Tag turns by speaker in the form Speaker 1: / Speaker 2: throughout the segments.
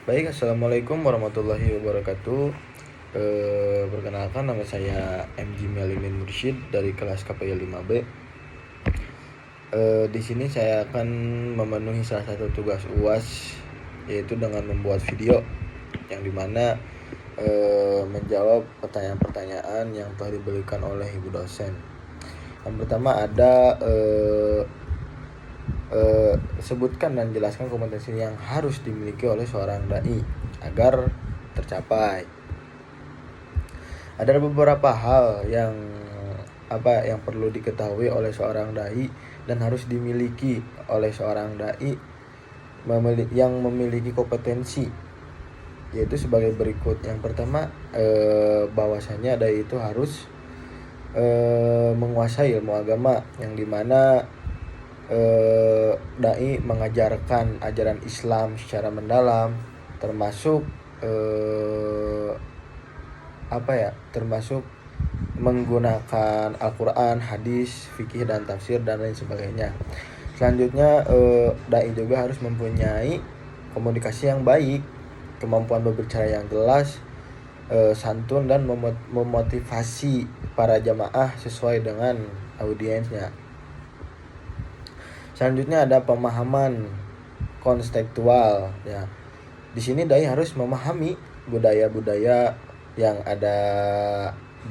Speaker 1: Baik, assalamualaikum warahmatullahi wabarakatuh. Perkenalkan nama saya MG Melimin Mursyid dari kelas KPI 5B. Di sini saya akan memenuhi salah satu tugas UAS, yaitu dengan membuat video yang dimana menjawab pertanyaan-pertanyaan yang telah diberikan oleh ibu dosen. Yang pertama ada sebutkan dan jelaskan kompetensi yang harus dimiliki oleh seorang dai agar tercapai. Ada beberapa hal yang perlu diketahui oleh seorang dai dan harus dimiliki oleh seorang dai yang memiliki kompetensi, yaitu sebagai berikut. Yang pertama, bahwasanya dai itu harus menguasai ilmu agama, yang dimana dai mengajarkan ajaran Islam secara mendalam, termasuk termasuk menggunakan Al-Quran, hadis, fikih dan tafsir dan lain sebagainya. Selanjutnya, dai juga harus mempunyai komunikasi yang baik, kemampuan berbicara yang jelas, santun dan memotivasi para jamaah sesuai dengan audiensnya. Selanjutnya ada pemahaman kontekstual, ya. Di sini dai harus memahami budaya-budaya yang ada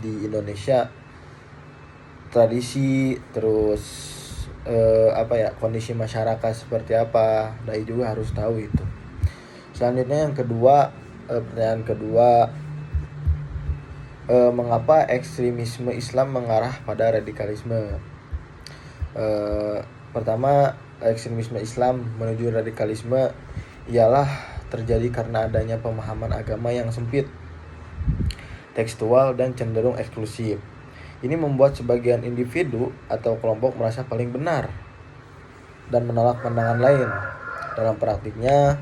Speaker 1: di Indonesia, tradisi, terus kondisi masyarakat seperti apa. Dai juga harus tahu itu. Selanjutnya yang kedua, pertanyaan kedua, mengapa ekstremisme Islam mengarah pada radikalisme? Pertama, ekstremisme Islam menuju radikalisme ialah terjadi karena adanya pemahaman agama yang sempit, tekstual, dan cenderung eksklusif. Ini membuat sebagian individu atau kelompok merasa paling benar dan menolak pandangan lain. Dalam praktiknya,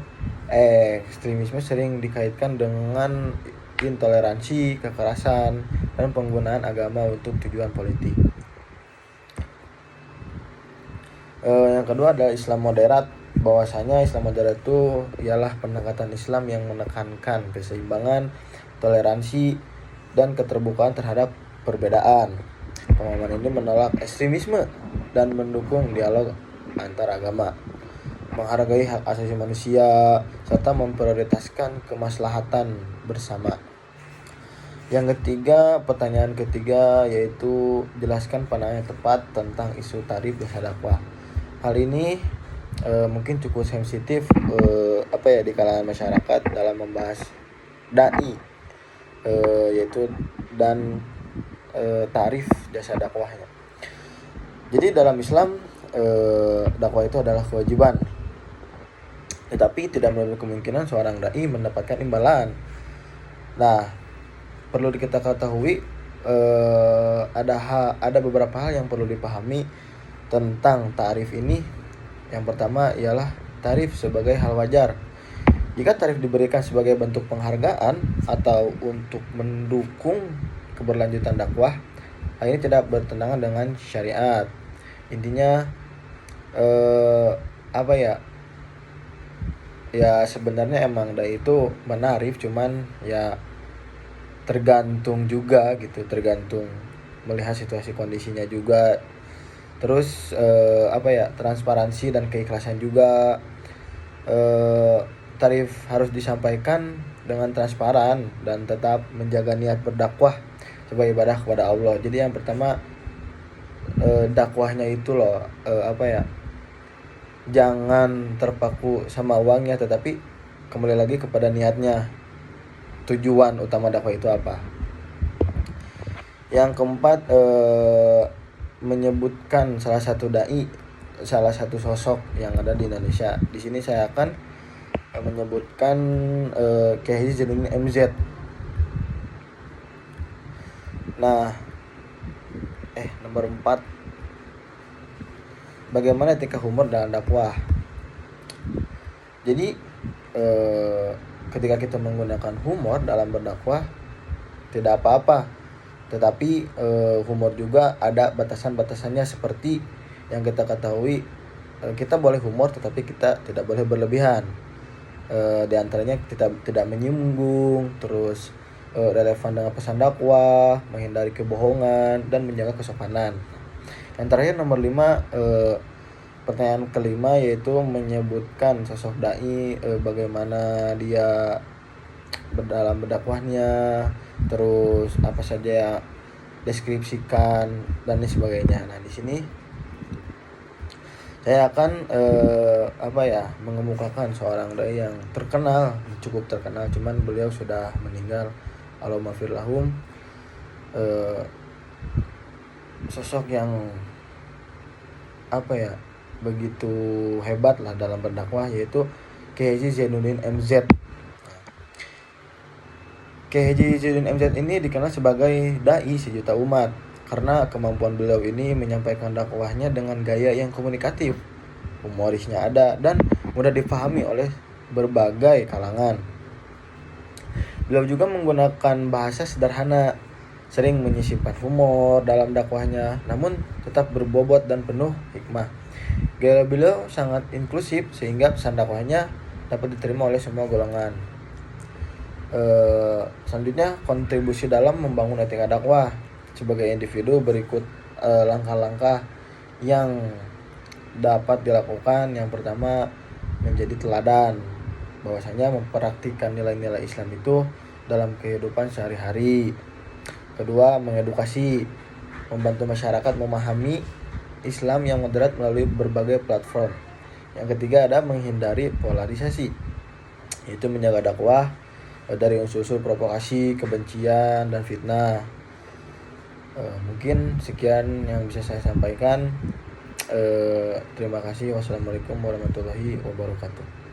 Speaker 1: ekstremisme sering dikaitkan dengan intoleransi, kekerasan, dan penggunaan agama untuk tujuan politik. Yang kedua adalah Islam moderat. Bahwasanya Islam moderat itu ialah pendekatan Islam yang menekankan keseimbangan, toleransi, dan keterbukaan terhadap perbedaan. Pemahaman ini menolak ekstremisme dan mendukung dialog antar agama, menghargai hak asasi manusia, serta memprioritaskan kemaslahatan bersama. Yang ketiga, pertanyaan ketiga, yaitu jelaskan pandangan yang tepat tentang isu tarif jasa dakwah. Hal ini mungkin cukup sensitif di kalangan masyarakat dalam membahas dai, yaitu dan tarif jasa dakwahnya. Jadi dalam Islam, dakwah itu adalah kewajiban, tetapi tidak menutup kemungkinan seorang dai mendapatkan imbalan. Nah, perlu kita ketahui, ada beberapa hal yang perlu dipahami tentang tarif ini. Yang pertama ialah tarif sebagai hal wajar. Jika tarif diberikan sebagai bentuk penghargaan atau untuk mendukung keberlanjutan dakwah, hal ini tidak bertentangan dengan syariat. Intinya sebenarnya emang dai itu menarif, cuman ya tergantung juga gitu, tergantung melihat situasi kondisinya juga. Terus transparansi dan keikhlasan juga. Tarif harus disampaikan dengan transparan dan tetap menjaga niat berdakwah sebagai ibadah kepada Allah. Jadi yang pertama, dakwahnya itu jangan terpaku sama uangnya, tetapi kembali lagi kepada niatnya, tujuan utama dakwah itu apa. Yang keempat, menyebutkan salah satu dai, salah satu sosok yang ada di Indonesia. Di sini saya akan menyebutkan Kiai Haji Zainuddin MZ. Nah, nomor 4, bagaimana etika humor dalam dakwah. Jadi ketika kita menggunakan humor dalam berdakwah tidak apa-apa, tetapi humor juga ada batasan-batasannya. Seperti yang kita ketahui, kita boleh humor tetapi kita tidak boleh berlebihan. Di antaranya tidak menyinggung, terus relevan dengan pesan dakwah, menghindari kebohongan, dan menjaga kesopanan. Yang terakhir nomor 5, pertanyaan kelima yaitu menyebutkan sosok dai, bagaimana dia dalam berdakwahnya, terus apa saja deskripsikan dan lain sebagainya. Nah, di sini saya akan mengemukakan seorang dai yang cukup terkenal, cuman beliau sudah meninggal, Allahumma fir lahum. Sosok yang begitu hebat lah dalam berdakwah, yaitu Kiai Haji Zainuddin MZ. Kiai Haji Zainuddin MZ ini dikenal sebagai dai sejuta umat karena kemampuan beliau ini menyampaikan dakwahnya dengan gaya yang komunikatif, humorisnya ada, dan mudah dipahami oleh berbagai kalangan. Beliau juga menggunakan bahasa sederhana, sering menyisipkan humor dalam dakwahnya, namun tetap berbobot dan penuh hikmah. Gaya beliau sangat inklusif sehingga pesan dakwahnya dapat diterima oleh semua golongan. Selanjutnya, kontribusi dalam membangun etika dakwah. Sebagai individu, berikut langkah-langkah yang dapat dilakukan. Yang pertama, menjadi teladan, bahwasanya mempraktikkan nilai-nilai Islam itu dalam kehidupan sehari-hari. Kedua, mengedukasi, membantu masyarakat memahami Islam yang moderat melalui berbagai platform. Yang ketiga, ada menghindari polarisasi, yaitu menjaga dakwah dari unsur-unsur provokasi, kebencian, dan fitnah. Mungkin sekian yang bisa saya sampaikan. Terima kasih. Wassalamualaikum warahmatullahi wabarakatuh.